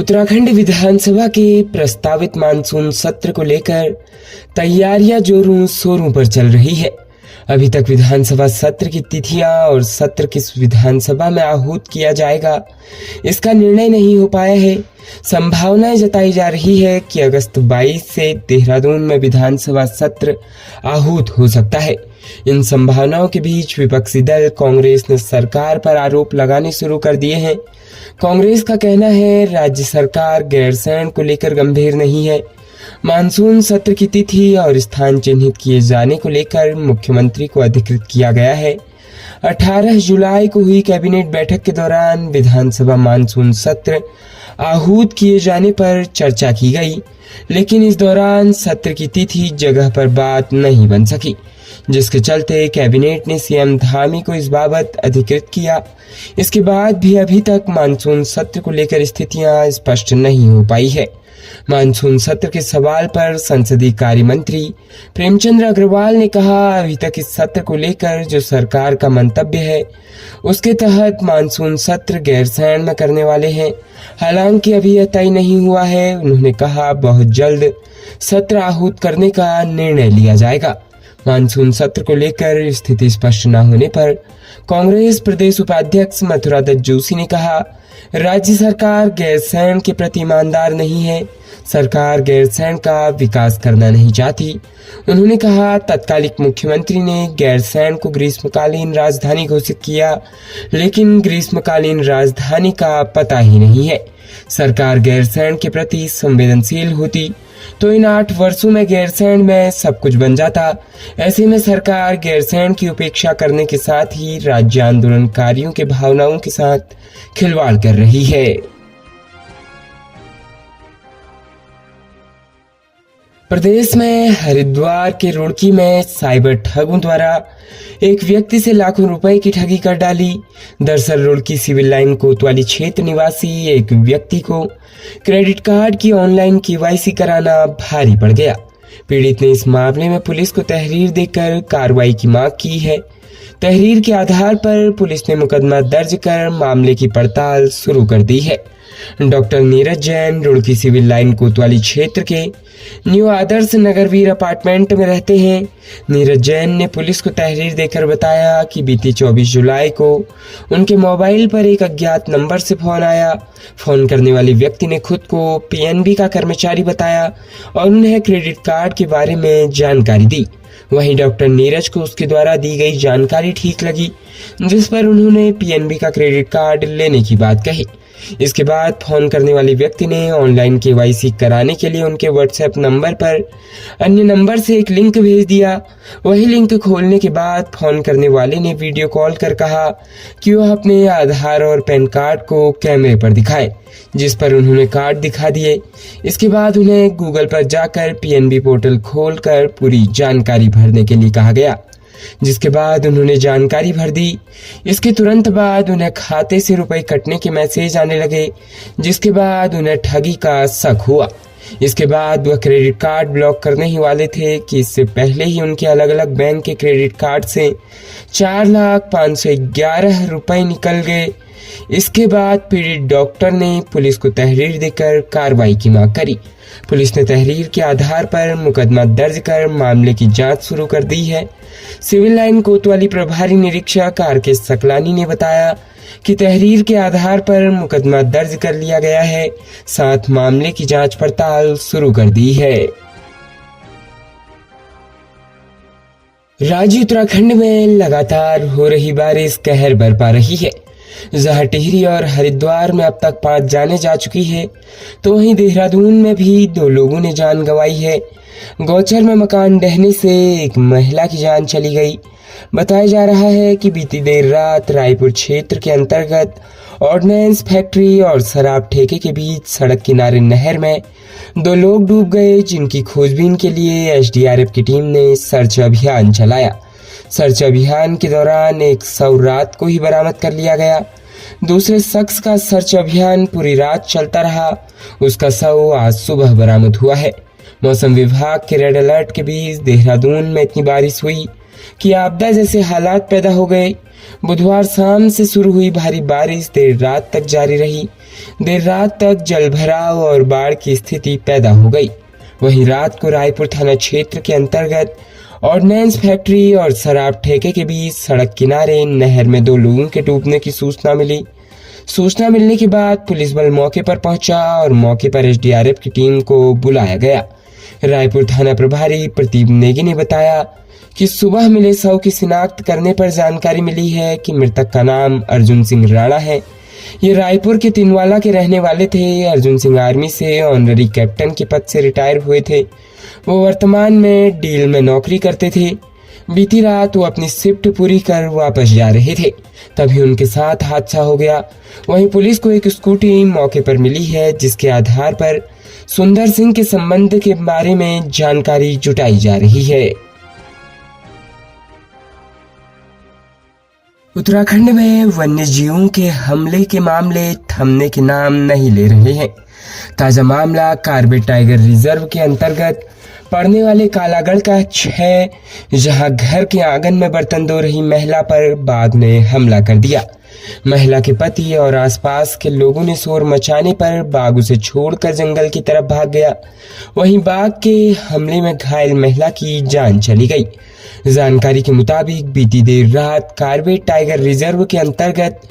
उत्तराखंड विधानसभा के प्रस्तावित मानसून सत्र को लेकर तैयारियां जोरों शोरों पर चल रही है। अभी तक विधानसभा सत्र की तिथियां और सत्र किस विधानसभा में आहूत किया जाएगा, इसका निर्णय नहीं हो पाया है। संभावनाएं जताई जा रही है कि अगस्त 22 से देहरादून में विधानसभा सत्र आहूत हो सकता है। इन संभावनाओं के बीच विपक्षी दल कांग्रेस ने सरकार पर आरोप लगाने शुरू कर दिए हैं। कांग्रेस का कहना है राज्य सरकार गैरसैंण को लेकर गंभीर नहीं है। मानसून सत्र की तिथि और स्थान चिन्हित किए जाने को लेकर मुख्यमंत्री को अधिकृत किया गया है। 18 जुलाई को हुई कैबिनेट बैठक के दौरान विधानसभा मानसून सत्र आहूत किए जाने पर चर्चा की गई, लेकिन इस दौरान सत्र की तिथि जगह पर बात नहीं बन सकी, जिसके चलते कैबिनेट ने सीएम धामी को इस बाबत अधिकृत किया। इसके बाद भी अभी तक मानसून सत्र को लेकर स्थितियां स्पष्ट नहीं हो पाई है। मानसून सत्र के सवाल पर संसदीय कार्य मंत्री प्रेमचंद अग्रवाल ने कहा, अभी तक इस सत्र को लेकर जो सरकार का मंतव्य है उसके तहत मानसून सत्र गैरसैंण में करने वाले हैं। हालांकि अभी यह तय नहीं हुआ है। उन्होंने कहा, बहुत जल्द सत्र आहूत करने का निर्णय लिया जाएगा। मानसून सत्र को लेकर स्थिति स्पष्ट न होने पर कांग्रेस प्रदेश उपाध्यक्ष मथुरा दत्त जोशी ने कहा, राज्य सरकार गैरसैंण के प्रति ईमानदार नहीं है। सरकार गैरसैंण का विकास करना नहीं चाहती। उन्होंने कहा, तत्कालिक मुख्यमंत्री ने गैरसैंण को ग्रीष्मकालीन राजधानी घोषित किया, लेकिन ग्रीष्मकालीन राजधानी का पता ही नहीं है। सरकार गैरसैंण के प्रति संवेदनशील होती तो इन 8 वर्षों में गैरसैंण में सब कुछ बन जाता। ऐसे में सरकार गैरसैंण की उपेक्षा करने के साथ ही राज्य आंदोलनकारियों के भावनाओं के साथ खिलवाड़ कर रही है। प्रदेश में हरिद्वार के रुड़की में साइबर ठगों द्वारा एक व्यक्ति से लाखों रुपए की ठगी कर डाली। दरअसल रुड़की सिविल लाइन कोतवाली क्षेत्र निवासी एक व्यक्ति को क्रेडिट कार्ड की ऑनलाइन केवाईसी कराना भारी पड़ गया। पीड़ित ने इस मामले में पुलिस को तहरीर देकर कार्रवाई की मांग की है। तहरीर के आधार पर पुलिस ने मुकदमा दर्ज कर मामले की पड़ताल शुरू कर दी है। Doctor Neeraj Jain Roorkee civil line कोतवाली क्षेत्र के न्यू आदर्श नगरवीर अपार्टमेंट में रहते हैं। नीरज जैन ने पुलिस को तहरीर देकर बताया कि बीती 24 जुलाई को उनके मोबाइल पर एक अज्ञात नंबर से फोन आया। फोन करने वाले व्यक्ति ने खुद को पीएनबी का कर्मचारी बताया और उन्हें क्रेडिट कार्ड के बारे में जानकारी दी। वहीं डॉक्टर नीरज को उसके द्वारा दी गई जानकारी ठीक लगी, जिस पर उन्होंने पीएनबी का क्रेडिट कार्ड लेने की बात कही। इसके बाद फोन करने वाले व्यक्ति ने ऑनलाइन केवाईसी कराने के लिए उनके व्हाट्सएप नंबर पर अन्य नंबर से एक लिंक भेज दिया। वही लिंक खोलने के बाद फोन करने वाले ने वीडियो कॉल कर कहा कि वह अपने आधार और पैन कार्ड को कैमरे पर दिखाए, जिस पर उन्होंने कार्ड दिखा दिए। इसके बाद उन्हें गूगल पर जाकर पीएनबी पोर्टल खोलकर पूरी जानकारी भरने के लिए कहा गया, जिसके बाद उन्होंने जानकारी भर दी। इसके तुरंत बाद उन्हें खाते से रुपए कटने के मैसेज आने लगे, जिसके बाद उन्हें ठगी का शक हुआ। इसके बाद वह क्रेडिट कार्ड ब्लॉक करने ही वाले थे कि इससे पहले ही उनके अलग अलग बैंक के क्रेडिट कार्ड से 4,511 रुपए निकल गए। इसके बाद पीड़ित डॉक्टर ने पुलिस को तहरीर देकर कार्रवाई की मांग करी। पुलिस ने तहरीर के आधार पर मुकदमा दर्ज कर मामले की जांच शुरू कर दी है। सिविल लाइन कोतवाली प्रभारी निरीक्षक आर.के. सकलानी ने बताया कि तहरीर के आधार पर मुकदमा दर्ज कर लिया गया है, साथ मामले की जांच पड़ताल शुरू कर दी है। राज्य उत्तराखंड में लगातार हो रही बारिश कहर बरपा रही है। जहां टिहरी और हरिद्वार में अब तक 5 जानें जा चुकी है, तो वहीं देहरादून में भी 2 लोगों ने जान गंवाई है। गौचर में मकान ढहने से एक महिला की जान चली गई। बताया जा रहा है कि बीती देर रात रायपुर क्षेत्र के अंतर्गत ऑर्डिनेंस फैक्ट्री और शराब ठेके के बीच सड़क किनारे नहर में 2 लोग डूब गए, जिनकी खोजबीन के लिए एसडीआरएफ की टीम ने सर्च अभियान चलाया। सर्च अभियान के दौरान एक शव रात को ही बरामद कर लिया गया। दूसरे शख्स का सर्च अभियान पूरी रात चलता रहा। उसका शव आज सुबह बरामद हुआ है। मौसम विभाग के रेड अलर्ट के बीच देहरादून में इतनी बारिश हुई कि आपदा जैसे हालात पैदा हो गए। बुधवार शाम से शुरू हुई भारी बारिश देर रात तक जारी रही। देर रात तक जलभराव और बाढ़ की स्थिति पैदा हो गई। वहीं रात को रायपुर थाना क्षेत्र के अंतर्गत ऑर्डिनेंस फैक्ट्री और शराब ठेके के बीच सड़क किनारे नहर में 2 लोगों के डूबने की सूचना मिली। सूचना मिलने के बाद पुलिस बल मौके पर पहुंचा और मौके पर एसडीआरएफ की टीम को बुलाया गया। रायपुर थाना प्रभारी प्रदीप नेगी ने बताया कि सुबह मिले शव की शिनाख्त करने पर जानकारी मिली है कि मृतक का नाम अर्जुन सिंह राणा है। ये रायपुर के तिनवाला के रहने वाले थे। अर्जुन सिंह आर्मी से ऑनररी कैप्टन के पद से रिटायर हुए थे। वो वर्तमान में डील में नौकरी करते थे। बीती रात वो अपनी शिफ्ट पूरी कर वापस जा रहे थे, तभी उनके साथ हादसा हो गया। वहीं पुलिस को एक स्कूटी मौके पर मिली है, जिसके आधार पर सुंदर सिंह के संबंध के बारे में जानकारी जुटाई जा रही है। उत्तराखंड में वन्य जीवों के हमले के मामले थमने के नाम नहीं ले रहे हैं। ताजा मामला कार्बेट टाइगर रिजर्व के अंतर्गत पड़ने वाले कालागढ़ का है, जहां घर के आंगन में बर्तन धो रही महिला पर बाघ ने हमला कर दिया। महिला के पति और आसपास के लोगों ने शोर मचाने पर बाघ उसे छोड़कर जंगल की तरफ भाग गया। वहीं बाघ के हमले में घायल महिला की जान चली गई। जानकारी के मुताबिक बीती देर रात कार्बेट टाइगर रिजर्व के अंतर्गत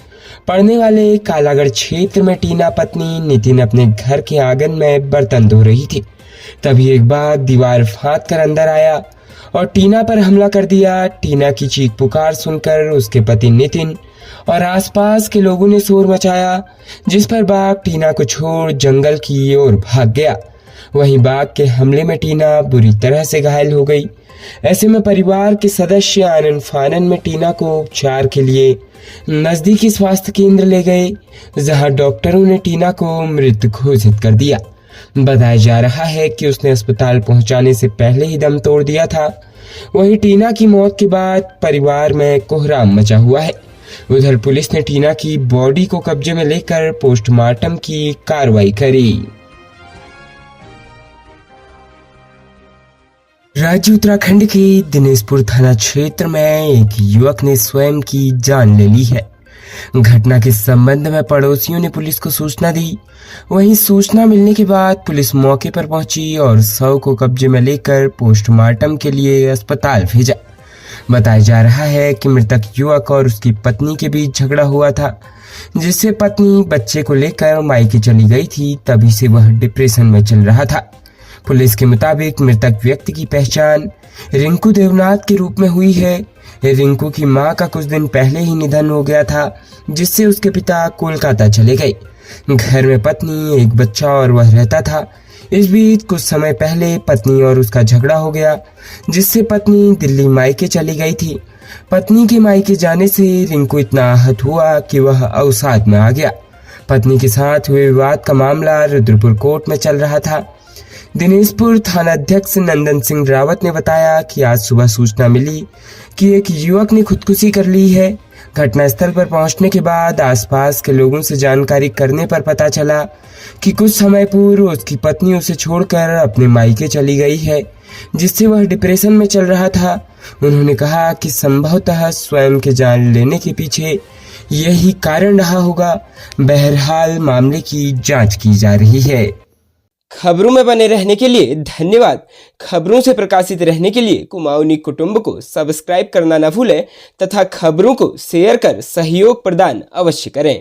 पड़ने वाले कालागढ़ क्षेत्र में टीना पत्नी नितिन अपने घर के आंगन में बर्तन धो रही थी। तभी एक बाघ दीवार फांद कर अंदर आया और टीना पर हमला कर दिया। टीना की चीख पुकार सुनकर उसके पति नितिन और आसपास के लोगों ने शोर मचाया, जिस पर बाघ टीना को छोड़ जंगल की ओर भाग गया। वहीं बाघ के हमले में टीना बुरी तरह से घायल हो गई। ऐसे में परिवार के सदस्य आनन फानन में टीना को उपचार के लिए नजदीकी स्वास्थ्य केंद्र ले गए, जहां डॉक्टरों ने टीना को मृत घोषित कर दिया। बताया जा रहा है कि उसने अस्पताल पहुंचाने से पहले ही दम तोड़ दिया था। वहीं टीना की मौत के बाद परिवार में कोहराम मचा हुआ है। उधर पुलिस ने टीना की बॉडी को कब्जे में लेकर पोस्टमार्टम की कार्रवाई करी। राज्य उत्तराखंड के दिनेशपुर थाना क्षेत्र में एक युवक ने स्वयं की जान ले ली है। घटना के संबंध में पड़ोसियों ने पुलिस को सूचना दी। वहीं सूचना मिलने के बाद पुलिस मौके पर पहुंची और शव को कब्जे में लेकर पोस्टमार्टम के लिए अस्पताल भेजा। बताया जा रहा है कि मृतक युवक और उसकी पत्नी के बीच झगड़ा हुआ था, जिससे पत्नी बच्चे को लेकर मायके चली गई थी। तभी से वह डिप्रेशन में चल रहा था। पुलिस के मुताबिक मृतक व्यक्ति की पहचान रिंकू देवनाथ के रूप में हुई है। रिंकू की मां का कुछ दिन पहले ही निधन हो गया था, जिससे उसके पिता कोलकाता चले गए। घर में पत्नी, एक बच्चा और वह रहता था। इस बीच कुछ समय पहले पत्नी और उसका झगड़ा हो गया, जिससे पत्नी दिल्ली मायके चली गई थी। पत्नी के मायके जाने से रिंकू इतना आहत हुआ कि वह अवसाद में आ गया। पत्नी के साथ हुए विवाद का मामला रुद्रपुर कोर्ट में चल रहा था। दिनेशपुर थानाध्यक्ष नंदन सिंह रावत ने बताया कि आज सुबह सूचना मिली कि एक युवक ने खुदकुशी कर ली है। घटनास्थल पर पहुंचने के बाद आसपास के लोगों से जानकारी करने पर पता चला कि कुछ समय पूर्व उसकी पत्नी उसे छोड़कर अपने मायके चली गई है, जिससे वह डिप्रेशन में चल रहा था। उन्होंने कहा कि संभवतः स्वयं के जान लेने के पीछे यही कारण रहा होगा। बहरहाल मामले की जांच की जा रही है। खबरों में बने रहने के लिए धन्यवाद। खबरों से प्रकाशित रहने के लिए कुमाऊनी कुटुंब को सब्सक्राइब करना न भूलें तथा खबरों को शेयर कर सहयोग प्रदान अवश्य करें।